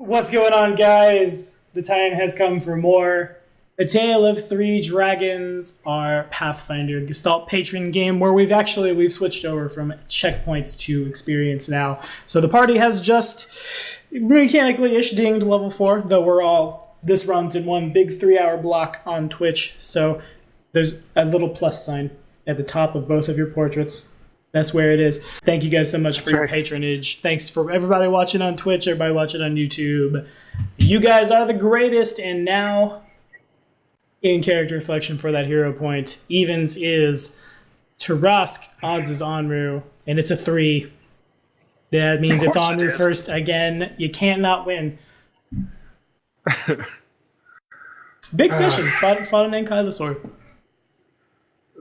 What's going on, guys? The time has come for more. A Tale of Three Dragons, our Pathfinder Gestalt patron game, where we've switched over from checkpoints to experience now. So the party has just mechanically-ish dinged level 4, though this runs in one big 3-hour block on Twitch. So there's a little plus sign at the top of both of your portraits. That's where it is. Thank you guys so much for your patronage. Thanks for everybody watching on Twitch, everybody watching on YouTube. You guys are the greatest. And now, in character reflection for that hero point, evens is Tarask, odds is Onru, and it's a 3. That means it's Onru first again. You can't not win. Big session. Fought an Ankylosaur.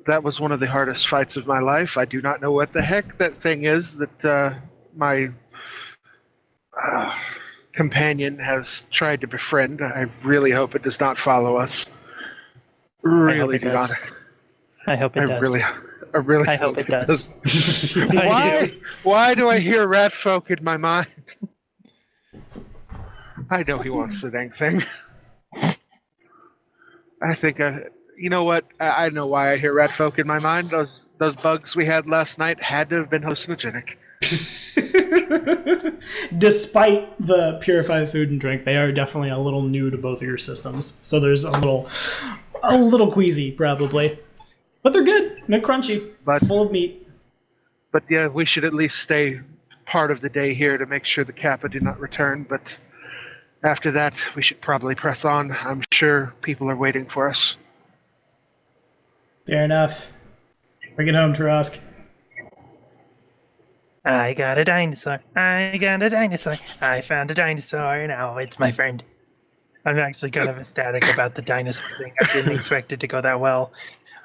That was one of the hardest fights of my life. I do not know what the heck that thing is that my companion has tried to befriend. I really hope it does not follow us. Really do not. I hope it does. I hope it does. Why do I hear rat folk in my mind? I know he wants the dang thing. I think you know what? I know why I hear rat folk in my mind. Those bugs we had last night had to have been hallucinogenic. Despite the purified food and drink, they are definitely a little new to both of your systems. So there's a little queasy, probably. But they're good. They're crunchy. Full of meat. But yeah, we should at least stay part of the day here to make sure the Kappa do not return. But after that, we should probably press on. I'm sure people are waiting for us. Fair enough. Bring it home, Tarask. I got a dinosaur. I found a dinosaur. Now it's my friend. I'm actually kind of ecstatic about the dinosaur thing. I didn't expect it to go that well.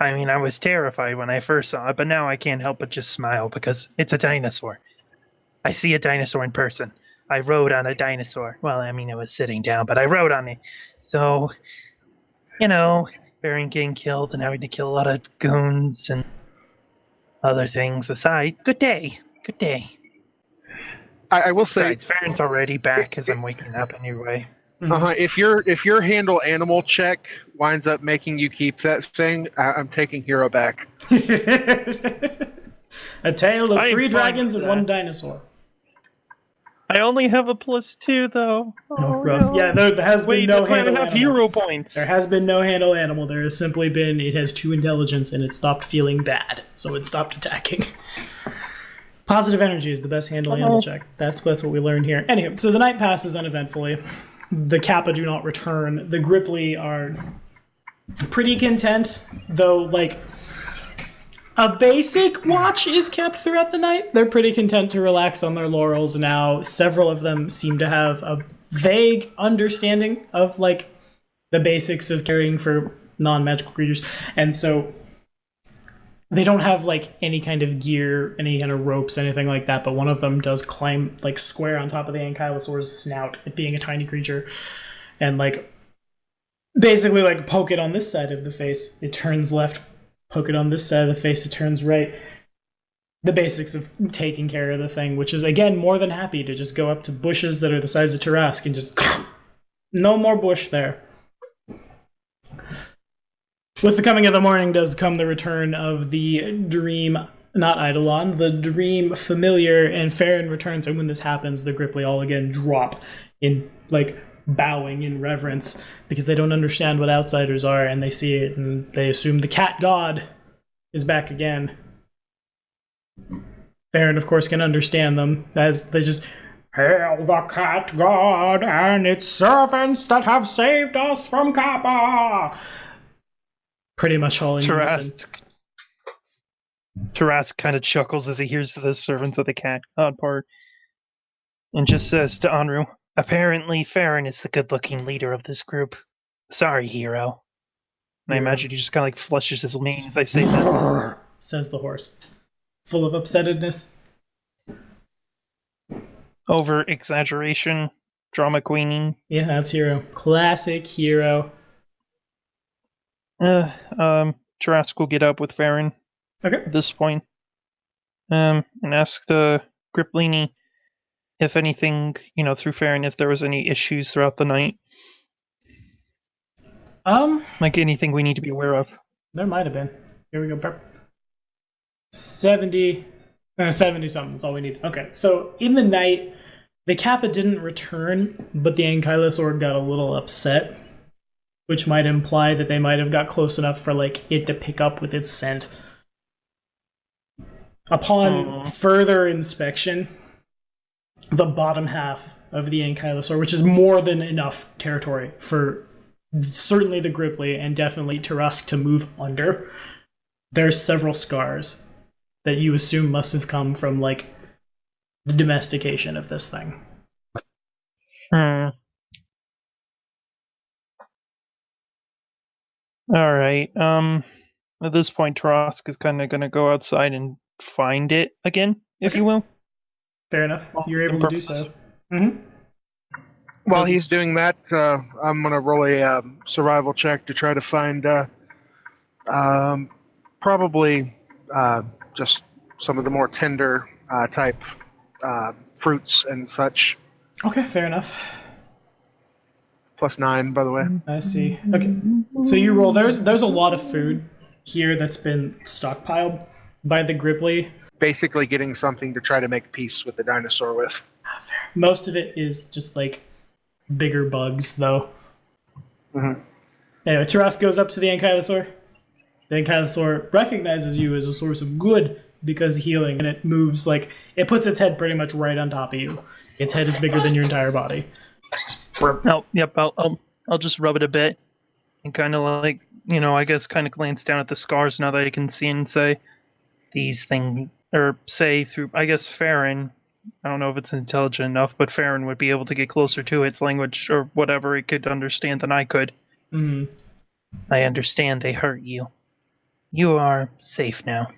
I mean, I was terrified when I first saw it, but now I can't help but just smile because it's a dinosaur. I see a dinosaur in person. I rode on a dinosaur. Well, I mean, it was sitting down, but I rode on it. So, Baron getting killed and having to kill a lot of goons and other things aside, good day. I will say, besides, Baron's already back as I'm waking up anyway. If your handle animal check winds up making you keep that thing, I'm taking hero back. A tale of 3 dragons and 1 dinosaur. I only have a +2 though. Oh, rough. No. Yeah, there has been no handle animal. Hero points. There has been no handle animal. There has simply been it has 2 intelligence and it stopped feeling bad, so it stopped attacking. Positive energy is the best handle animal check. That's what we learned here. Anyway, so the night passes uneventfully. The Kappa do not return. The Gripply are pretty content, though, a basic watch is kept throughout the night. They're pretty content to relax on their laurels now. Several of them seem to have a vague understanding of, the basics of caring for non-magical creatures. And so they don't have, any kind of gear, any kind of ropes, anything like that. But one of them does climb, square on top of the Ankylosaur's snout, it being a tiny creature. And, basically, poke it on this side of the face. It turns left. Poke it on this side of the face, it turns right. The basics of taking care of the thing, which is, again, more than happy to just go up to bushes that are the size of Tarask and just... no more bush there. With the coming of the morning does come the return of the dream, not Eidolon, the dream familiar, and Farron returns, and when this happens, the Gripply all again drop in, bowing in reverence because they don't understand what outsiders are and they see it and they assume the cat god is back again. Baron, of course, can understand them as they just hail the cat god and its servants that have saved us from Kappa. Pretty much all in unison. Tarask kind of chuckles as he hears the servants of the cat god part and just says to Onru, apparently, Farron is the good-looking leader of this group. Sorry, hero. And I imagine he just kind of flushes his mane as I say that. Says the horse. Full of upsettedness. Over-exaggeration. Drama queening. Yeah, that's hero. Classic hero. Tarask will get up with Farron. Okay. At this point. And ask the Griplini, if anything, through Farron, if there was any issues throughout the night? Like anything we need to be aware of? There might have been. Here we go. 70 something. That's all we need. Okay, so in the night, the Kappa didn't return, but the Ankylosaur got a little upset, which might imply that they might have got close enough for it to pick up with its scent. Upon further inspection, the bottom half of the Ankylosaur, which is more than enough territory for certainly the Gripply and definitely Turusk to move under, there's several scars that you assume must have come from the domestication of this thing. Alright, at this point Turusk is kind of going to go outside and find it again, if you will. Fair enough. You're able to do so. Mm-hmm. While he's doing that, I'm going to roll a survival check to try to find probably just some of the more tender type fruits and such. Okay, fair enough. +9, by the way. I see. Okay, so you roll. There's a lot of food here that's been stockpiled by the Gripply. Basically getting something to try to make peace with the dinosaur with. Fair. Most of it is just bigger bugs, though. Mm-hmm. Anyway, Turusk goes up to the Ankylosaur. The Ankylosaur recognizes you as a source of good because healing, and it moves it puts its head pretty much right on top of you. Its head is bigger than your entire body. Oh, yep. I'll just rub it a bit, and kind of I guess kind of glance down at the scars now that I can see and say these things, or say through I guess Farron. I don't know if it's intelligent enough, but Farron would be able to get closer to its language or whatever it could understand than I could. Mm-hmm. I understand they hurt you. You are safe now.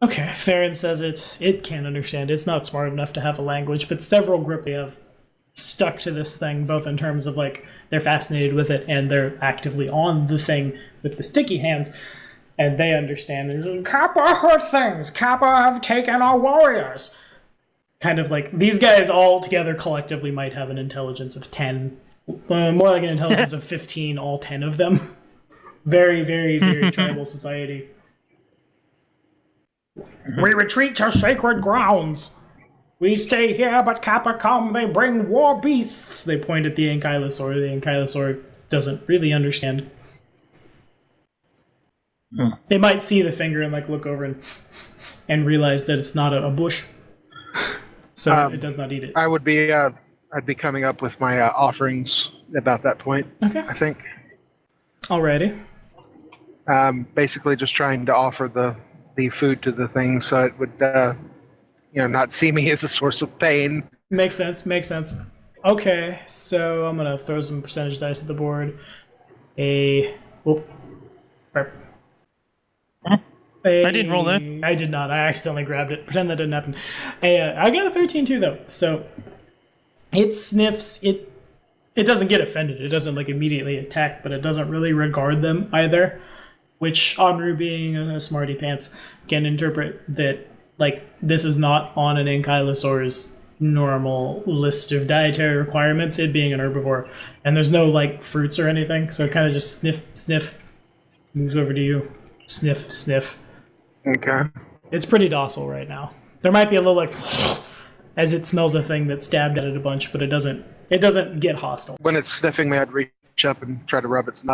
Okay, Farron says it can't understand. It's not smart enough to have a language, but several Gripply have stuck to this thing, both in terms of they're fascinated with it and they're actively on the thing with the sticky hands, and they understand. Kappa hurt things. Kappa have taken our warriors. Kind of these guys all together collectively might have an intelligence of 10, more like an intelligence of 15, all 10 of them. Very, very, very tribal society. We retreat to sacred grounds. We stay here, but Kappa come, they bring war beasts. They point at the Ankylosaur. The Ankylosaur doesn't really understand. They might see the finger and look over and realize that it's not a bush. So it does not eat it. I'd be coming up with my offerings about that point. Okay. I think. Alrighty. Basically just trying to offer the food to the thing so it would not see me as a source of pain. Makes sense. Okay, so I'm gonna throw some percentage dice at the board. I didn't roll that. I did not. I accidentally grabbed it. Pretend that didn't happen. I got a 13 too, though. So it sniffs. It doesn't get offended. It doesn't immediately attack, but it doesn't really regard them either. Which Anru, being a smarty pants, can interpret that this is not on an Ankylosaur's normal list of dietary requirements. It being an herbivore, and there's no fruits or anything, so it kind of just sniff, moves over to you, sniff. Okay. It's pretty docile right now. There might be a little as it smells a thing that stabbed at it a bunch, but it doesn't get hostile. When it's sniffing me, I'd reach up and try to rub its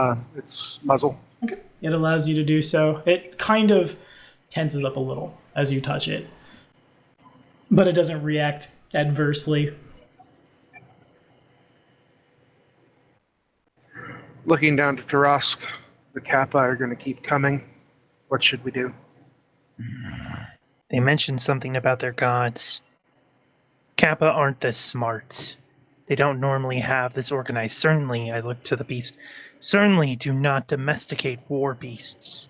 muzzle. Okay. It allows you to do so. It kind of tenses up a little as you touch it, but it doesn't react adversely. Looking down to Turusk, the Kappa are going to keep coming. What should we do? They mentioned something about their gods. Kappa aren't this smart. They don't normally have this organized. Certainly, I look to the beast. Certainly do not domesticate war beasts.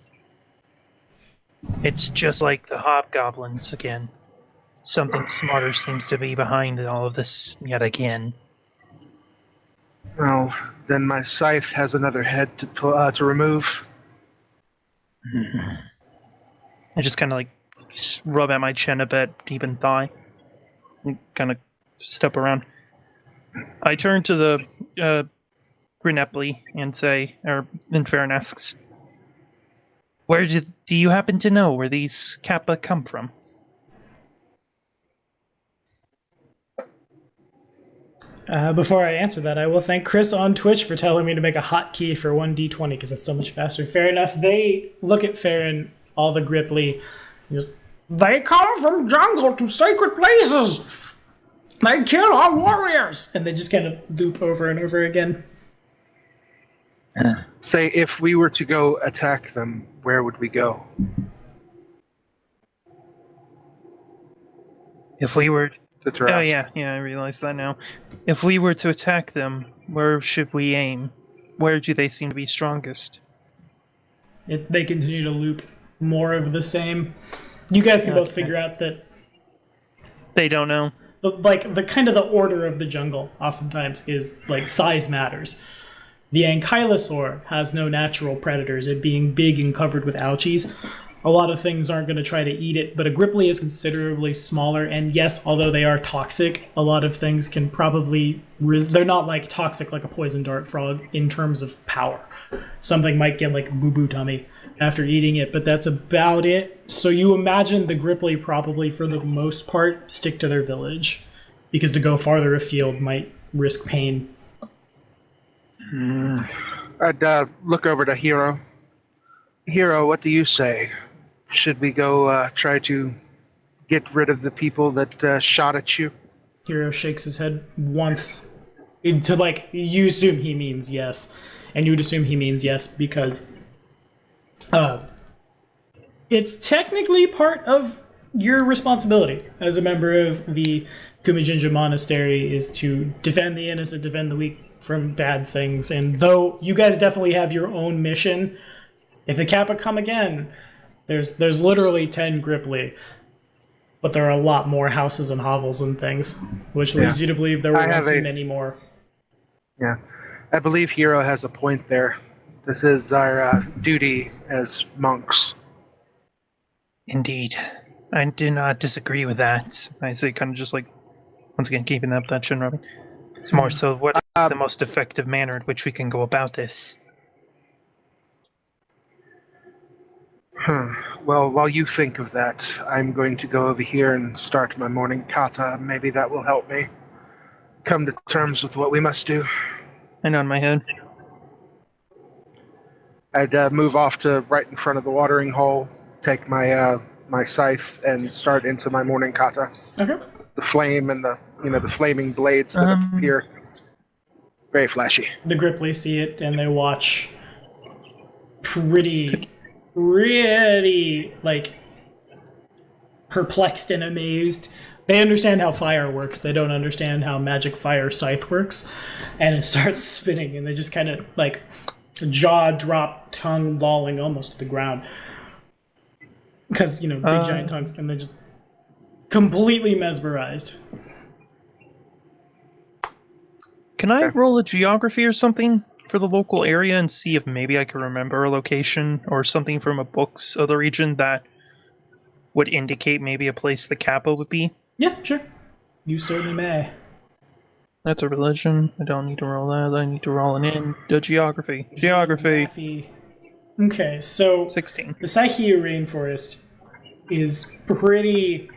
It's just like the hobgoblins again. Something smarter seems to be behind all of this yet again. Well, then my scythe has another head to remove. I just kind of rub at my chin a bit, deep in thigh. kind of step around. I turn to the Grinepli and say, and Farron asks, "Where do you happen to know where these Kappa come from?" Before I answer that, I will thank Chris on Twitch for telling me to make a hotkey for 1d20 because it's so much faster. Fair enough. They look at Farron, all the Gripply. They come from jungle to sacred places. They kill our warriors. And they just kind of loop over and over again. Say, if we were to go attack them, where would we go? If we were... To Taras. Oh, yeah, I realize that now. If we were to attack them, where should we aim? Where do they seem to be strongest? They continue to loop more of the same. You guys can both figure out that... They don't know. The kind of the order of the jungle oftentimes is, like, size matters. The ankylosaur has no natural predators, it being big and covered with algaes. A lot of things aren't going to try to eat it, but a Gripply is considerably smaller, and yes, although they are toxic, a lot of things can probably... They're not, like, toxic like a poison dart frog in terms of power. Something might get, like, boo-boo tummy after eating it, but that's about it. So you imagine the Gripply probably, for the most part, stick to their village, because to go farther afield might risk pain. I'd look over to Hero. Hero, what do you say? Should we go try to get rid of the people that shot at you? Hero shakes his head once. To, like, you assume he means yes. And you would assume he means yes because it's technically part of your responsibility as a member of the Kumijinja Monastery is to defend the innocent, defend the weak from bad things. And though you guys definitely have your own mission, if the Kappa come again, there's literally 10 Gripply, but there are a lot more houses and hovels and things, which leads you to believe there were once many more. Yeah, I believe Hero has a point there. This is our duty as monks. Indeed. I do not disagree with that. I say kind of just like, once again, keeping up that chin rubbing. It's more so what is the most effective manner in which we can go about this? Well, while you think of that, I'm going to go over here and start my morning kata. Maybe that will help me come to terms with what we must do. I nod my head. I'd move off to right in front of the watering hole, take my my scythe, and start into my morning kata. Okay. The flame and the flaming blades that appear. Very flashy. The Gripply see it and they watch pretty like perplexed and amazed. They understand how fire works. They don't understand how magic fire scythe works. And it starts spinning and they just kind of like jaw drop, tongue lolling almost to the ground. Because, big giant tongues, and they're just completely mesmerized. Can I roll a geography or something for the local area and see if maybe I can remember a location or something from a book's other region that would indicate maybe a place the Kappa would be? Yeah, sure. You certainly may. That's a religion. I don't need to roll that. I need to roll it in. The geography. Geography. Okay, so 16. The Saihia Rainforest is pretty,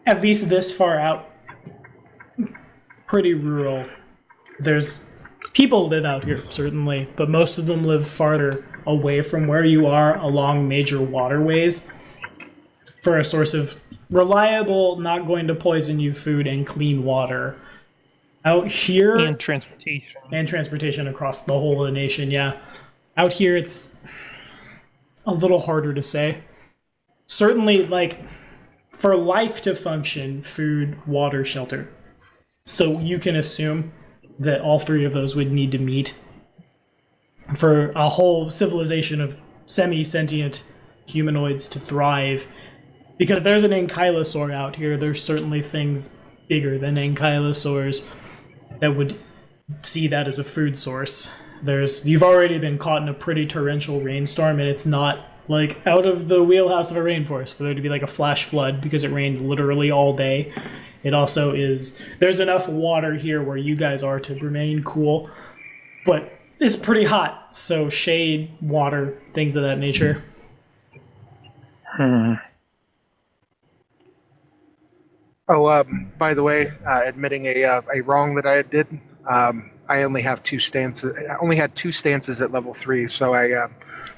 at least this far out, pretty rural. There's people live out here, certainly, but most of them live farther away from where you are along major waterways for a source of reliable, not going to poison you food and clean water. Out here... And transportation. And transportation across the whole of the nation, yeah. Out here, it's a little harder to say. Certainly, like, for life to function, food, water, shelter. So you can assume that all three of those would need to meet for a whole civilization of semi-sentient humanoids to thrive. Because if there's an ankylosaur out here, there's certainly things bigger than ankylosaurs that would see that as a food source. You've already been caught in a pretty torrential rainstorm, and it's not like out of the wheelhouse of a rainforest for there to be like a flash flood because it rained literally all day. It also is, there's enough water here where you guys are to remain cool, but it's pretty hot, so shade, water, things of that nature. Oh, by the way, admitting a wrong that I did, I only have two stances. I only had two stances at level 3, so I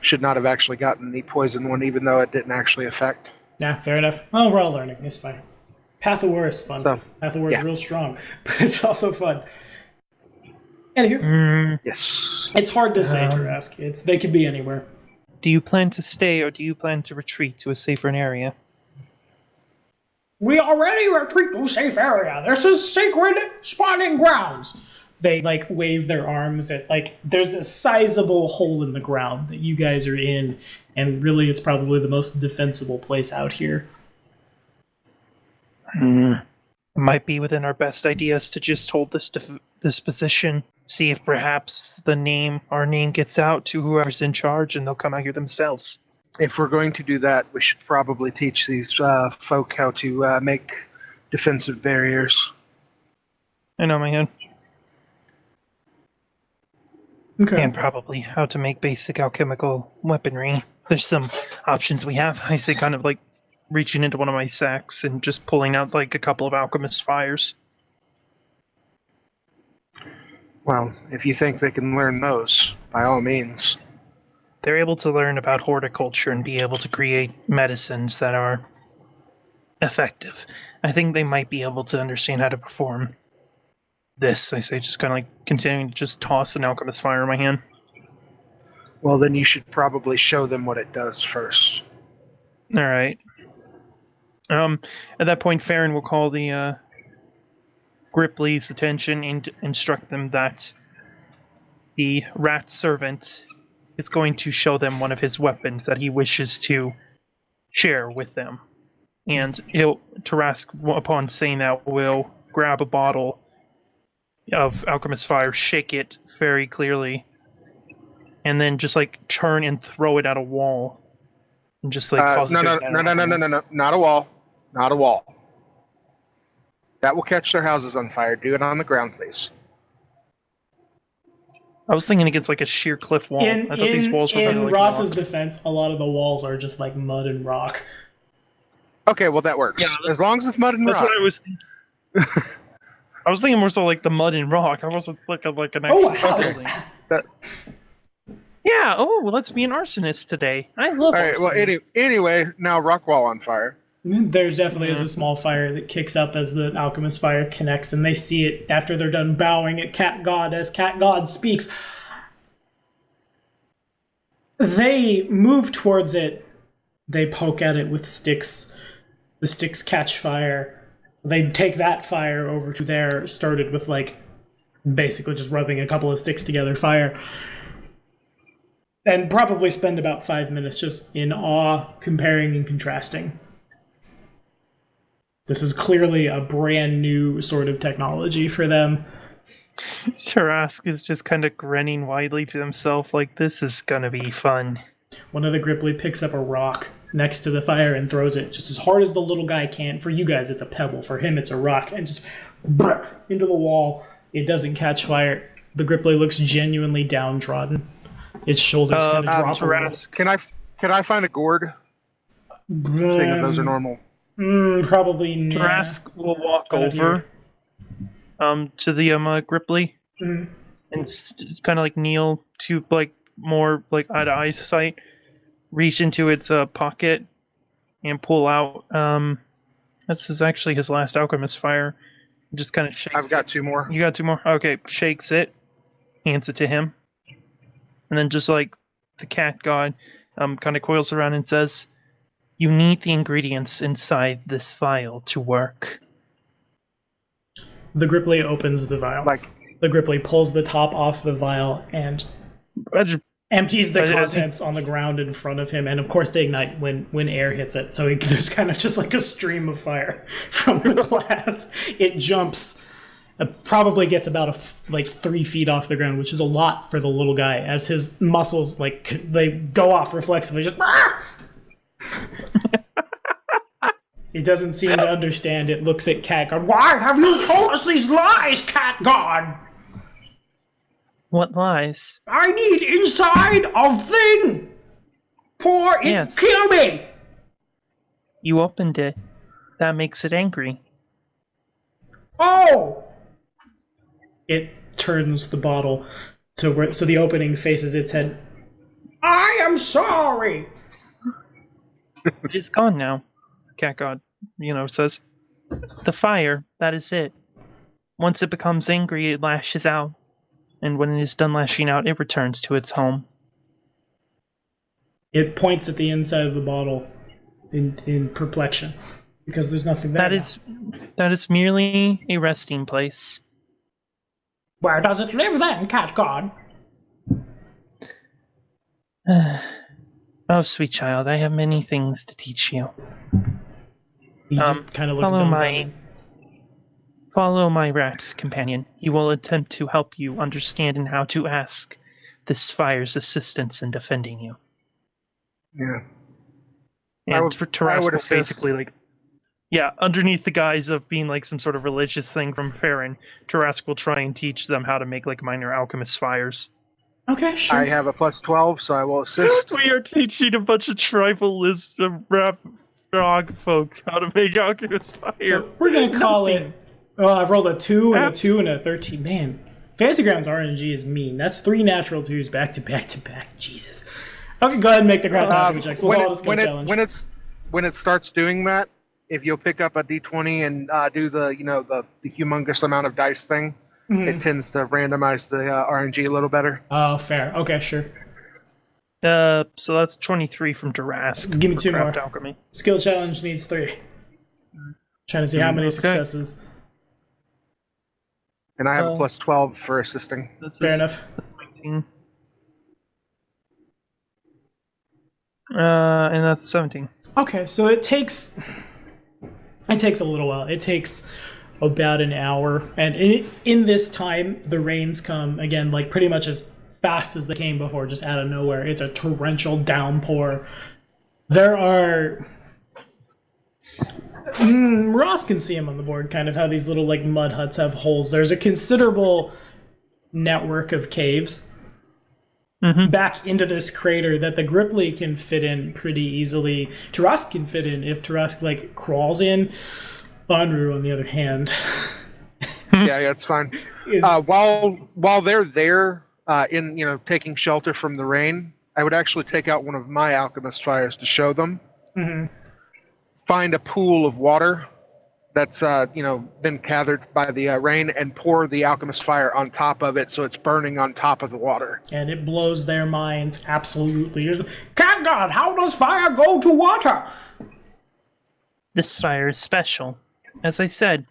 should not have actually gotten the poison one, even though it didn't actually affect. Yeah, fair enough. Well, we're all learning. It's fine. Path of War is fun. So, Path of War is real strong, but it's also fun. Anywho, yes. it's hard to say, Tarask. They could be anywhere. Do you plan to stay, or do you plan to retreat to a safer area? We already retreat to a safe area. This is sacred spawning grounds. They, like, wave their arms at, like, there's a sizable hole in the ground that you guys are in, and really it's probably the most defensible place out here. It might be within our best ideas to just hold this position, see if perhaps our name gets out to whoever's in charge, and they'll come out here themselves. If we're going to do that, we should probably teach these folk how to make defensive barriers. I know, man. Okay. And probably how to make basic alchemical weaponry. There's some options we have. I say kind of like reaching into one of my sacks and just pulling out like a couple of alchemist fires. Well, if you think they can learn those, by all means. They're able to learn about horticulture and be able to create medicines that are effective. I think they might be able to understand how to perform this. I say just kind of like continuing to just toss an alchemist fire in my hand. Well, then you should probably show them what it does first. All right. At that point, Farron will call the Gripley's attention and instruct them that the rat servant is going to show them one of his weapons that he wishes to share with them. And Tarask, upon saying that, will grab a bottle of alchemist fire, shake it very clearly, and then just like turn and throw it at a wall. And just like cause no, not a wall. Not a wall. That will catch their houses on fire. Do it on the ground, please. I was thinking against like a sheer cliff wall. I thought these walls were in like Ross's rock. defense, a lot of the walls are just like mud and rock. Okay, well that works. Yeah, as long as it's mud and That's rock. what I was thinking. I was thinking more so like the mud and rock. I wasn't looking like an actual house. Yeah, well, let's be an arsonist today. I love All right, well, anyway, now rock wall on fire. There definitely is a small fire that kicks up as the alchemist fire connects, and they see it after they're done bowing at Cat God as Cat God speaks. They move towards it. They poke at it with sticks. The sticks catch fire. They take that fire over to there, started with, like, basically just rubbing a couple of sticks together fire. And probably spend about 5 minutes just in awe, comparing and contrasting. This is clearly a brand new sort of technology for them. Tarask is just kind of grinning widely to himself like, this is gonna be fun. One of the Gripley picks up a rock next to the fire and throws it just as hard as the little guy can. For you guys, it's a pebble. For him, it's a rock. And just into the wall. It doesn't catch fire. The Gripley looks genuinely downtrodden. Its shoulders kind of drop around. Can I find a gourd? Seeing as those are normal. Probably not. Tarask will walk over to the Gripley and kind of like kneel to like more like eye to eye sight, reach into its pocket and pull out. This is actually his last alchemist fire. Just kind of shakes. I've got 2 more. You got 2 more? Okay, shakes it, hands it to him, and then just like the cat god, kind of coils around and says, "You need the ingredients inside this vial to work." The Gripley opens the vial. The Gripley pulls the top off the vial and empties the contents on the ground in front of him. And of course they ignite when air hits it. So there's kind of just like a stream of fire from the glass. It jumps Probably gets about like 3 feet off the ground, which is a lot for the little guy, as his muscles they go off reflexively. Just he doesn't seem to understand it. Looks at Cat God. Why have you told us these lies, Cat God? What lies? I need inside of thing. Pour it. Yes. Kill me. You opened it. That makes it angry. Oh. It turns the bottle so the opening faces its head. I am sorry. It is gone now. Cat God, says. The fire, that is it. Once it becomes angry, it lashes out. And when it is done lashing out, it returns to its home. It points at the inside of the bottle in perplexion, because there's nothing there. That is merely a resting place. Where does it live then, Cat God? Oh, sweet child, I have many things to teach you. He just kind of looks down. Follow my rat companion. He will attempt to help you understand and how to ask this fire's assistance in defending you. Yeah. And for Tarask will basically underneath the guise of being like some sort of religious thing from Farron, Tarask will try and teach them how to make like minor alchemist fires. Okay, sure. I have a +12, so I will assist. We are teaching a bunch of tribalist frog folk how to make alchemist fire. So we're gonna call it. Oh, I've rolled a 2 and a 2 and a 13. Man, Fantasy Grounds RNG is mean. That's 3 natural 2s back to back to back. Jesus. Okay, go ahead and make the craft alchemy checks. We'll call it a skill challenge. When it starts doing that, if you'll pick up a d20 and do the humongous amount of dice thing, it tends to randomize the RNG a little better. Oh, fair. Okay, sure. So that's 23 from Tarask. Give me 2 more. Alchemy. Skill challenge needs 3. Trying to see how many successes. And I have a +12 for assisting. Fair enough. That's 19. And that's 17. Okay, so it takes a little while. It takes about an hour, and in this time, the rains come again, like pretty much as fast as they came before, just out of nowhere. It's a torrential downpour. There are Ross can see him on the board, kind of how these little like mud huts have holes. There's a considerable network of caves back into this crater that the Gripply can fit in pretty easily. Tarask can fit in if Tarask like crawls in. Banru, on the other hand, yeah, it's fine. While they're there, taking shelter from the rain, I would actually take out one of my alchemist fires to show them. Find a pool of water that's been gathered by the rain, and pour the alchemist fire on top of it, so it's burning on top of the water. And it blows their minds absolutely. Cat God, how does fire go to water? This fire is special. As I said,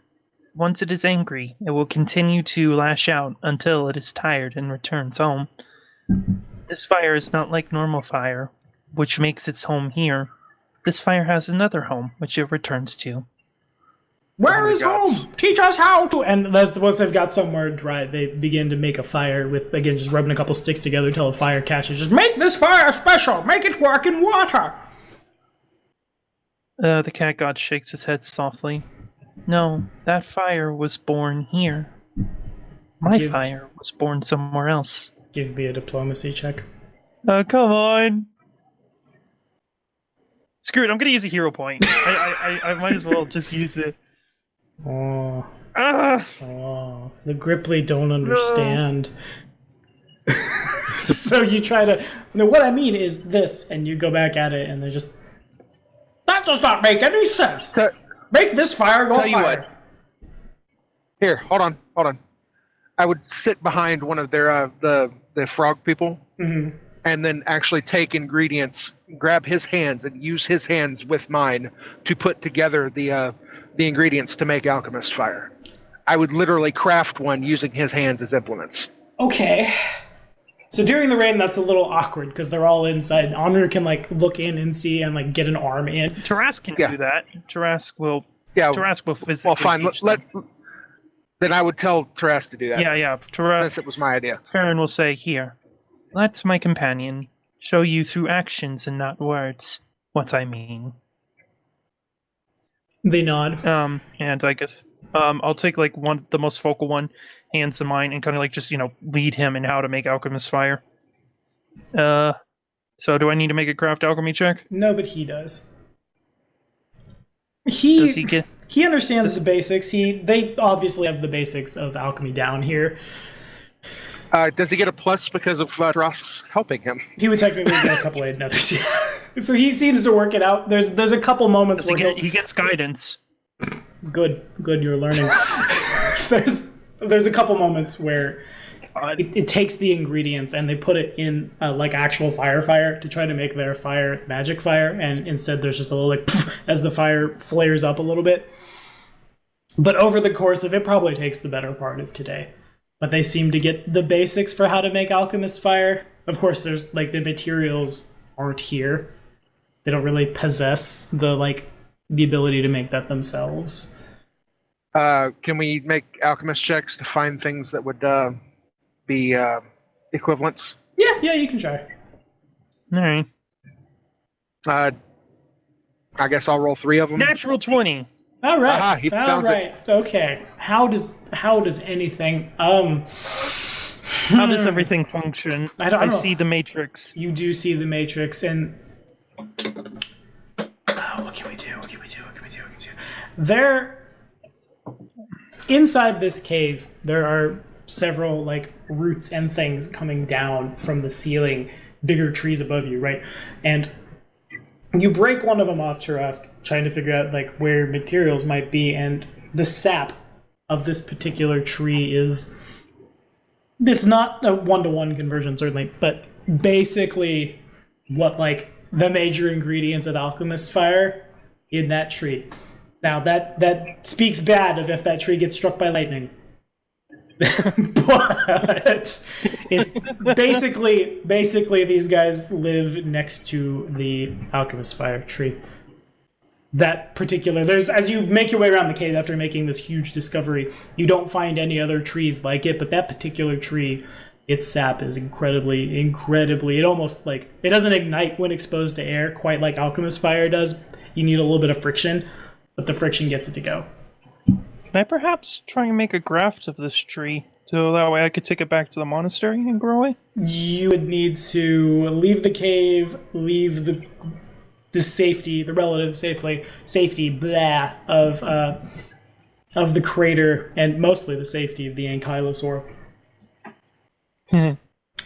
once it is angry, it will continue to lash out until it is tired and returns home. This fire is not like normal fire, which makes its home here. This fire has another home, which it returns to. Where is home? Teach us how to... And once they've got somewhere dry, they begin to make a fire with, again, just rubbing a couple sticks together until a fire catches. Just make this fire special! Make it work in water! The cat god shakes his head softly. No, that fire was born here. My fire was born somewhere else. Give me a diplomacy check. Come on! Screw it, I'm gonna use a hero point. I might as well just use it. Oh. The Gripply don't understand. No. So you try to... No, what I mean is this, and you go back at it, and they're just... That does not make any sense! Make this fire go fire! Here, hold on. I would sit behind one of their, the frog people, and then actually take ingredients, grab his hands, and use his hands with mine to put together the ingredients to make alchemist fire. I would literally craft one using his hands as implements. Okay. So during the rain, that's a little awkward because they're all inside. Honor can like look in and see and like get an arm in. Tarask can do that. Tarask will. Yeah. Tarask will physically. Well, fine. Then I would tell Teras to do that. Yeah. Since it was my idea. Farron will say, "Here, let my companion show you through actions and not words what I mean." They nod. And I guess I'll take like the most focal one, hands to mine, and kind of like just lead him in how to make alchemist fire. So do I need to make a craft alchemy check? No, but he does. Does he get? He understands the basics. They obviously have the basics of alchemy down here. Does he get a plus because of Ross helping him? He would technically get a couple of others. So he seems to work it out. There's a couple moments where he gets guidance. Good, you're learning. there's a couple moments where it takes the ingredients and they put it in like actual fire to try to make their fire magic fire, and instead there's just a little like as the fire flares up a little bit. But over the course of it, probably takes the better part of today. But they seem to get the basics for how to make alchemist fire. Of course, there's like the materials aren't here. They don't really possess the ability to make that themselves. Can we make alchemist checks to find things that would be equivalents? Yeah, you can try. All right. I guess I'll roll 3 of them. Natural 20. All right. Aha, he found it. Okay. How does anything How does everything function? I don't know. See the matrix. You do see the matrix, and what can we do? There, inside this cave, there are several roots and things coming down from the ceiling, bigger trees above you, right? And you break one of them off, Churask, trying to figure out where materials might be, and the sap of this particular tree it's not a one-to-one conversion, certainly, but basically what the major ingredients of alchemist fire in that tree. Now that speaks bad of if that tree gets struck by lightning. But it's basically these guys live next to the alchemist fire tree. That particular, as you make your way around the cave after making this huge discovery, you don't find any other trees like it, but that particular tree, its sap is incredibly, it almost it doesn't ignite when exposed to air quite like alchemist fire does. You need a little bit of friction, but the friction gets it to go. Can I perhaps try and make a graft of this tree, so that way I could take it back to the monastery and grow it? You would need to leave the cave, leave the safety, the relative safety, of the crater, and mostly the safety of the Ankylosaur.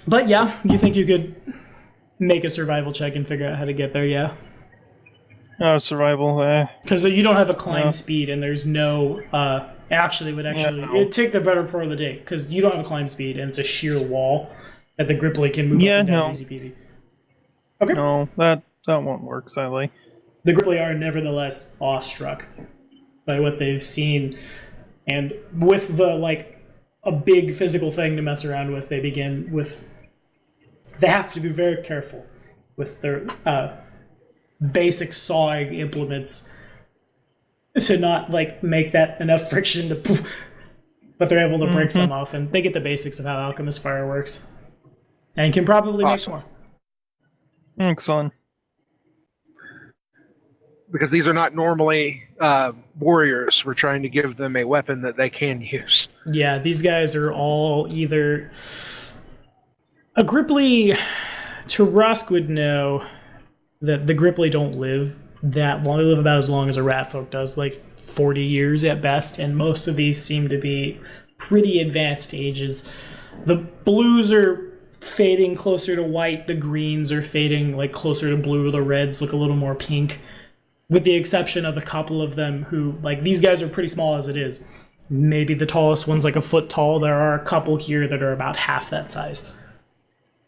But yeah, you think you could make a survival check and figure out how to get there? Yeah. Oh, survival. Because you don't have a climb speed, and there's no. It'd take the better part of the day because you don't have a climb speed, and it's a sheer wall that the Gripply can move up and down easy peasy. Okay. No, that won't work, sadly. The Gripply are nevertheless awestruck by what they've seen, and with the a big physical thing to mess around with, they have to be very careful with their basic sawing implements to not make that enough friction to but they're able to break some off, and they get the basics of how alchemist fire works and can probably make more. Excellent. Because these are not normally warriors. We're trying to give them a weapon that they can use. Yeah, these guys are all either a Gripply. Tarask would know that the Gripply don't live that long. They live about as long as a rat folk does, 40 years at best, and most of these seem to be pretty advanced ages. The blues are fading closer to white, the greens are fading closer to blue, the reds look a little more pink, with the exception of a couple of them who, these guys are pretty small as it is. Maybe the tallest one's a foot tall. There are a couple here that are about half that size,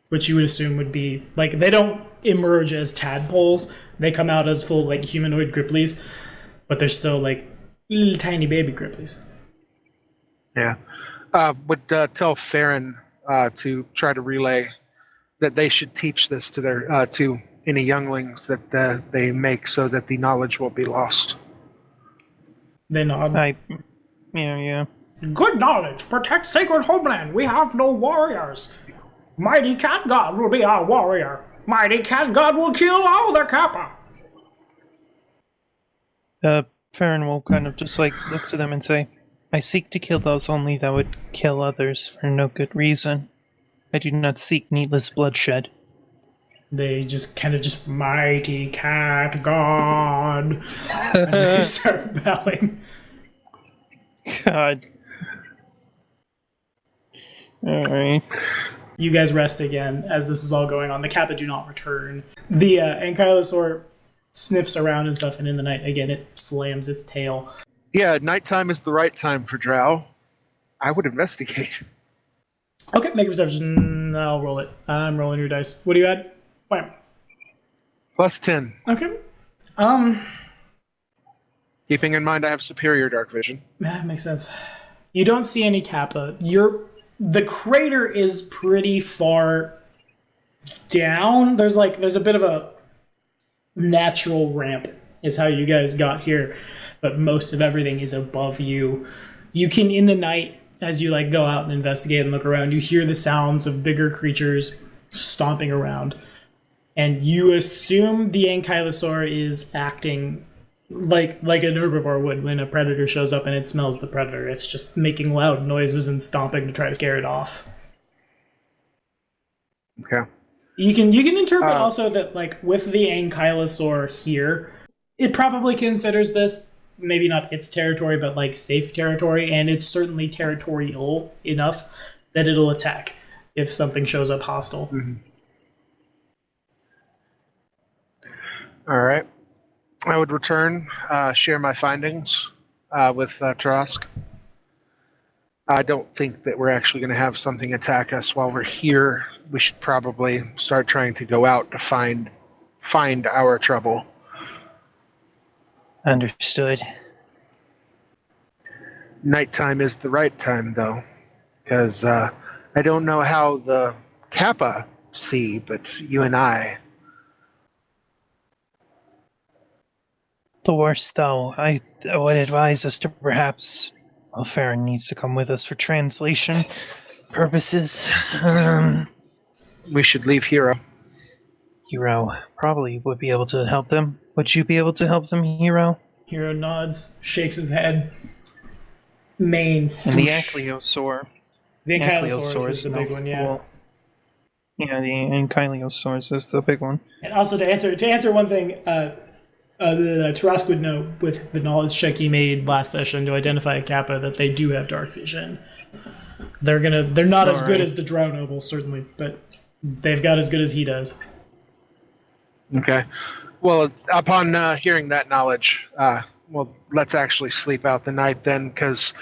which you would assume would be, they don't emerge as tadpoles. They come out as full, humanoid Gripplies, but they're still, little tiny baby Gripplies. Yeah. Would tell Farron to try to relay that they should teach this to their to any younglings that they make, so that the knowledge won't be lost. They nod. Yeah. Good knowledge. Protect sacred homeland. We have no warriors. Mighty cat god will be our warrior. Mighty cat god will kill all the Kappa. Farron will kind of just like look to them and say, I seek to kill those only that would kill others for no good reason. I do not seek needless bloodshed. They just kind of just mighty cat god as they start bowing. God. Alright. You guys rest again as this is all going on. The Kappa do not return. The Ankylosaur sniffs around and stuff, and in the night, again, it slams its tail. Yeah, nighttime is the right time for drow. I would investigate. Okay, make a perception. I'll roll it. I'm rolling your dice. What do you add? Wham. Plus 10. Okay. Keeping in mind I have superior dark vision. That makes sense. You don't see any Kappa. The crater is pretty far down. There's a bit of a natural ramp is how you guys got here, but most of everything is above you. You can, in the night, as you like go out and investigate and look around, you hear the sounds of bigger creatures stomping around, and you assume the Ankylosaur is acting like an herbivore would when a predator shows up and it smells the predator. It's just making loud noises and stomping to try to scare it off. Okay. You can interpret also that, like, with the Ankylosaur here, it probably considers this maybe not its territory, but like safe territory, and it's certainly territorial enough that it'll attack if something shows up hostile. Mm-hmm. All right. I would return, share my findings with Trask. I don't think that we're actually going to have something attack us while we're here. We should probably start trying to go out to find our trouble. Understood. Nighttime is the right time, though, because I don't know how the Kappa see, but you and I. The worst, though, I would advise us to perhaps... Well, Farron needs to come with us for translation purposes. We should leave Hero. Hero probably would be able to help them. Would you be able to help them, Hero? Hero nods, shakes his head. Mane. And the Ankylosaur. The Ankylosaurus is the big one, yeah. Cool. Yeah, the Ankylosaurus is the big one. And also to answer one thing, the Trask would know with the knowledge check he made last session to identify a Kappa that they do have dark vision. They're not as good as the Drow nobles, certainly, but they've got as good as he does. Okay. Well, upon hearing that knowledge, let's actually sleep out the night then, because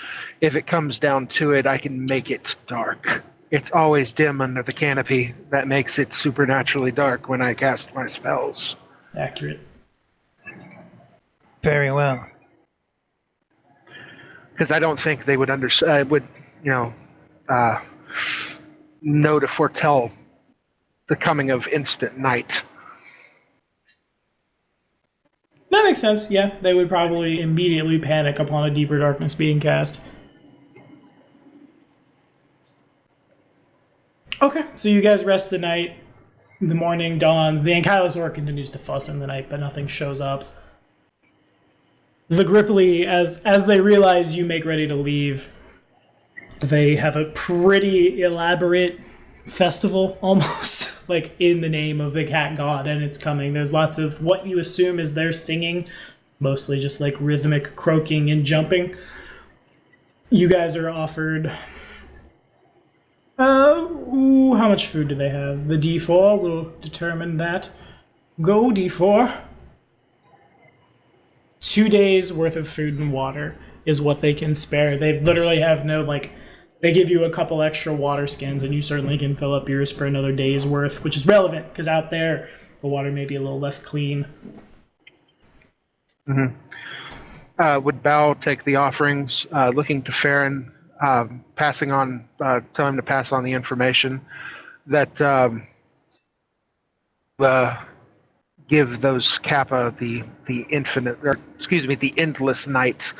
if it comes down to it, I can make it dark. It's always dim under the canopy. That makes it supernaturally dark when I cast my spells. Accurate. Very well. Because I don't think they would know to foretell the coming of instant night. That makes sense, yeah. They would probably immediately panic upon a deeper darkness being cast. Okay, so you guys rest the night. The morning dawns. The Ankylosaur continues to fuss in the night, but nothing shows up. The Gripply, as they realize you make ready to leave, they have a pretty elaborate festival, almost, like in the name of the cat god, and it's coming. There's lots of what you assume is their singing, mostly just like rhythmic croaking and jumping. You guys are offered... how much food do they have? The D4 will determine that. Go, D4. 2 days worth of food and water is what they can spare. They literally have no, they give you a couple extra water skins, and you certainly can fill up yours for another day's worth, which is relevant, because out there, the water may be a little less clean. Mm-hmm. Would Bao take the offerings, looking to Farron, passing on, tell him to pass on the information that give those Kappa the endless night,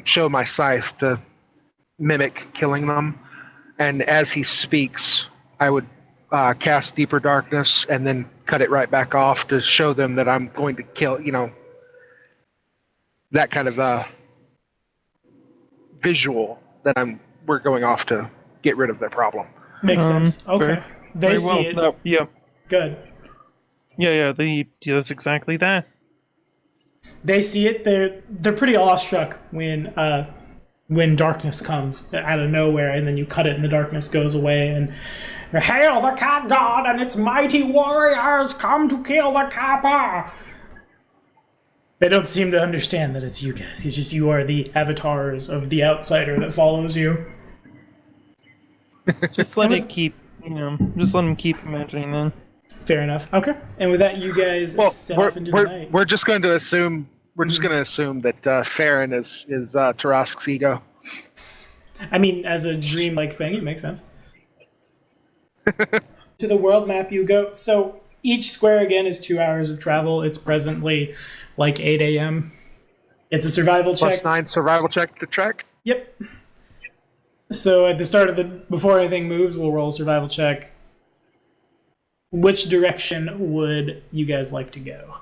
show my scythe to mimic killing them. And as he speaks, I would cast Deeper Darkness and then cut it right back off to show them that I'm going to kill, that kind of visual that we're going off to get rid of their problem. Makes sense. Okay. Fair. They Very see well. it. No, yeah. Good. Yeah, they do exactly that. They see it. They're pretty awestruck when darkness comes out of nowhere, and then you cut it, and the darkness goes away. And hail the cat god and its mighty warriors come to kill the Kappa. They don't seem to understand that it's you guys. It's just you are the avatars of the outsider that follows you. Just let it keep, just let them keep imagining that. Fair enough. Okay. And with that, you guys set off into the night. We're just going to assume that Farron is Tarask's ego. I mean, as a dream-like thing, it makes sense. To the world map you go. So each square, again, is 2 hours of travel. It's presently like 8 a.m. It's a survival check. +9 survival check to track. Yep. So at the start before anything moves, we'll roll a survival check. Which direction would you guys like to go?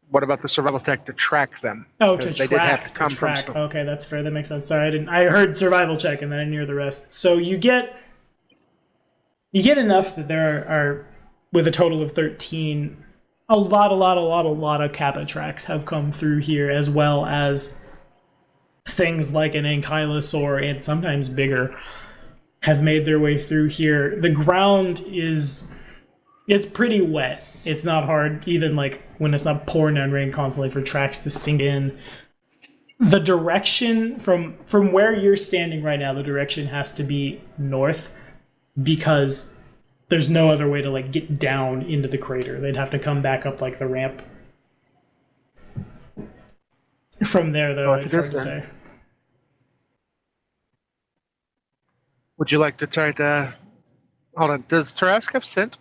What about the survival check to track them? Oh, to they track. did have to come to from track. Okay, that's fair. That makes sense. Sorry, I heard survival check and then I didn't hear the rest. So you get enough that there are, with a total of 13, a lot of Kappa tracks have come through here, as well as things like an ankylosaur and sometimes bigger have made their way through here. The ground it's pretty wet. It's not hard, even like when it's not pouring down rain constantly, for tracks to sink in. The direction from where you're standing right now, the direction has to be north, because there's no other way to like get down into the crater. They'd have to come back up like the ramp. From there, though, it's hard to say. Would you like to try to... Hold on, does Tarask have scent?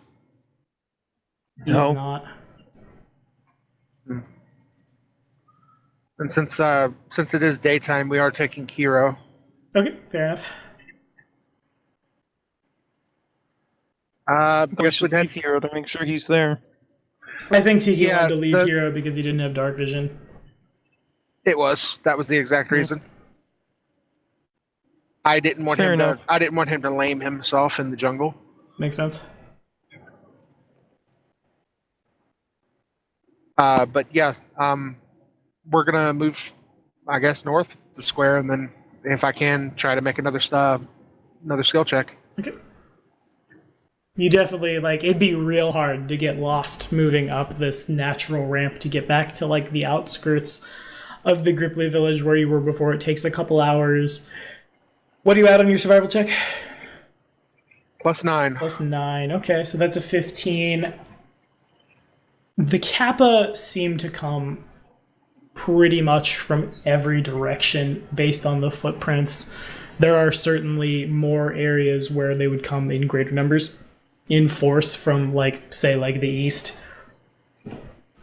He's not. And since it is daytime, we are taking Hero. Okay, fair enough. We should leave Hero to make sure he's there. I think Tiki wanted to leave Hero because he didn't have dark vision. That was the exact reason. I didn't want him to lame himself in the jungle. Makes sense. But yeah, we're gonna move, I guess, north the square, and then if I can, try to make another skill check. Okay. You definitely, it'd be real hard to get lost moving up this natural ramp to get back to, the outskirts of the Gripply village where you were before. It takes a couple hours. What are you at on your survival check? +9. +9. Okay, so that's a 15. The Kappa seem to come pretty much from every direction based on the footprints. There are certainly more areas where they would come in greater numbers in force from, the east.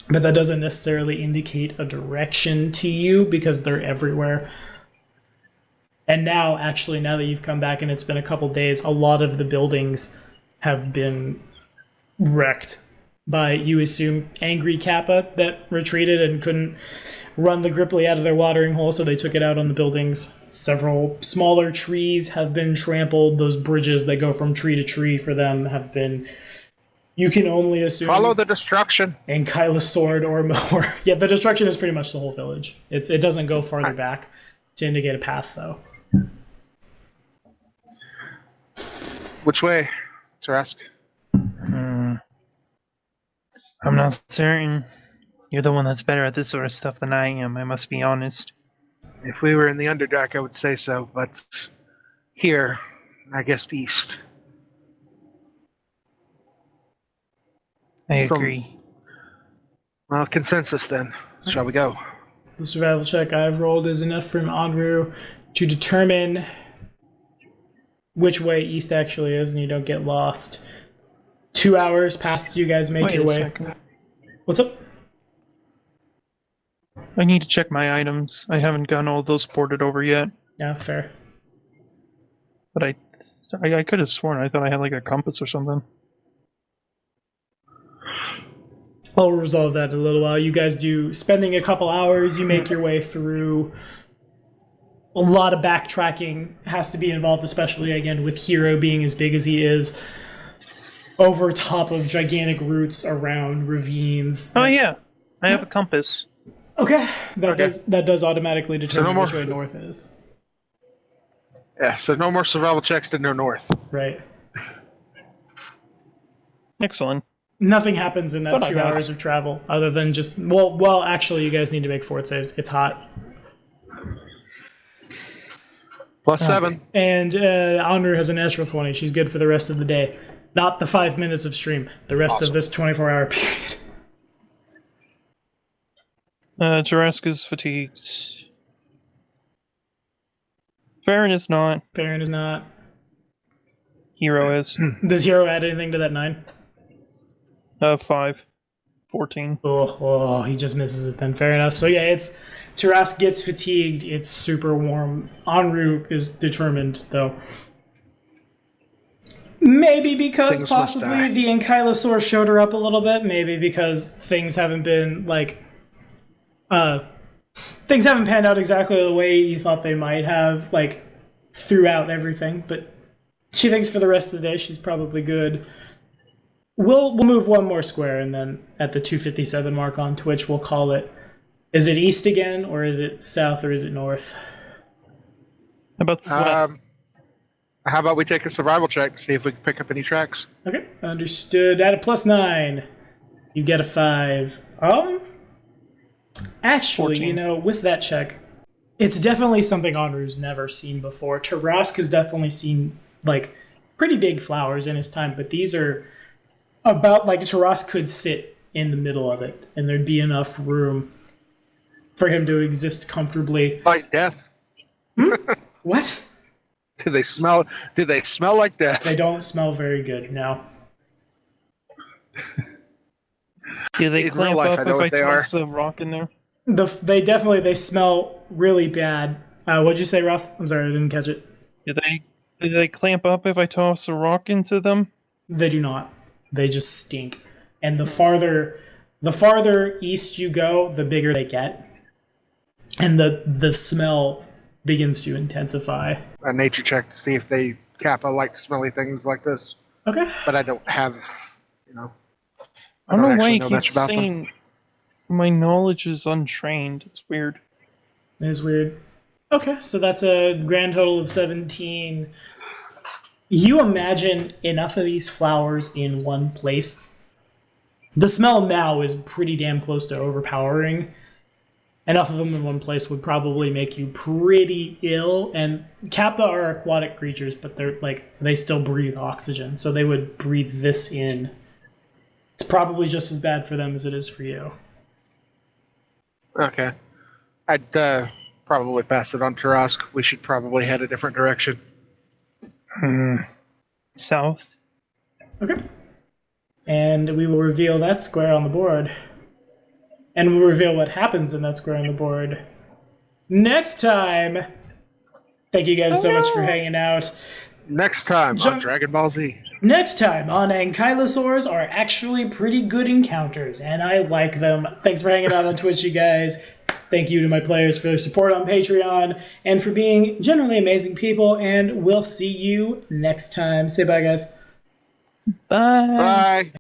But that doesn't necessarily indicate a direction to you because they're everywhere. And now that you've come back and it's been a couple days, a lot of the buildings have been wrecked by, you assume, angry Kappa that retreated and couldn't run the Gripply out of their watering hole, so they took it out on the buildings. Several smaller trees have been trampled. Those bridges that go from tree to tree for them have been, you can only assume, follow the destruction. Ankylosaur or more. Yeah, the destruction is pretty much the whole village. It doesn't go farther back to indicate a path, though. Which way, Tarask? I'm not certain. You're the one that's better at this sort of stuff than I am, I must be honest. If we were in the Underdark, I would say so, but here, I guess east. I agree. Well, consensus then. Shall we go? The survival check I've rolled is enough from Anru to determine which way east actually is, and you don't get lost. 2 hours past you guys make your way. Second. What's up? I need to check my items. I haven't gotten all those ported over yet. Yeah, fair. But I could have sworn I thought I had like a compass or something. I'll resolve that in a little while. You guys do spending a couple hours. You make your way through. A lot of backtracking has to be involved, especially again with Hero being as big as he is, over top of gigantic roots around ravines. Oh yeah, I have a compass. Okay, that does automatically determine which way north is. Yeah, so no more survival checks to no north. Right. Excellent. Nothing happens in that But 2 hours of travel, other than just well. Actually, you guys need to make fort saves. It's hot. +7. And Andrew has a natural 20. She's good for the rest of the day. Not the 5 minutes of stream. The rest of this 24-hour period. Juraska's fatigued. Farron is not. Farron is not. Hero is. Does Hero add anything to that 9? 5. 14. Oh, he just misses it then. Fair enough. So yeah, it's Tarask gets fatigued. It's super warm. Enru is determined, though. Maybe because Things possibly the Ankylosaur showed her up a little bit. Maybe because things haven't been things haven't panned out exactly the way you thought they might have, like throughout everything. But she thinks for the rest of the day she's probably good. We'll move one more square, and then at the 257 mark on Twitch, we'll call it. Is it east again, or is it south, or is it north? How about sweat? How about we take a survival check, see if we can pick up any tracks? Okay, understood. At a +9, you get a 5. Actually, 14. with that check, it's definitely something Enru's never seen before. Tarask has definitely seen, pretty big flowers in his time, but these are about, Tarask could sit in the middle of it, and there'd be enough room for him to exist comfortably. Like death? What? Do they smell like death? They don't smell very good, no. Do they In clamp real life, up I know if I what they toss a rock in there? They smell really bad. What'd you say, Ross? I'm sorry, I didn't catch it. Do they clamp up if I toss a rock into them? They do not. They just stink. And the farther east you go, the bigger they get. And the smell begins to intensify. A nature check to see if they Kappa like smelly things like this. Okay. But I don't have, I don't know why actually you know keep much about them. saying my knowledge is untrained. It's weird. It is weird. Okay, so that's a grand total of 17. You imagine enough of these flowers in one place. The smell now is pretty damn close to overpowering. Enough of them in one place would probably make you pretty ill. And Kappa are aquatic creatures, but they still breathe oxygen, so they would breathe this in. It's probably just as bad for them as it is for you. Okay. I'd probably pass it on to Tarask. We should probably head a different direction. South. Okay. And we will reveal that square on the board. And we'll reveal what happens in that square on the board next time. Thank you guys so much for hanging out. Next time on Dragon Ball Z. Next time on Ankylosaurs are actually pretty good encounters, and I like them. Thanks for hanging out on Twitch, you guys. Thank you to my players for their support on Patreon and for being generally amazing people, and we'll see you next time. Say bye, guys. Bye. Bye.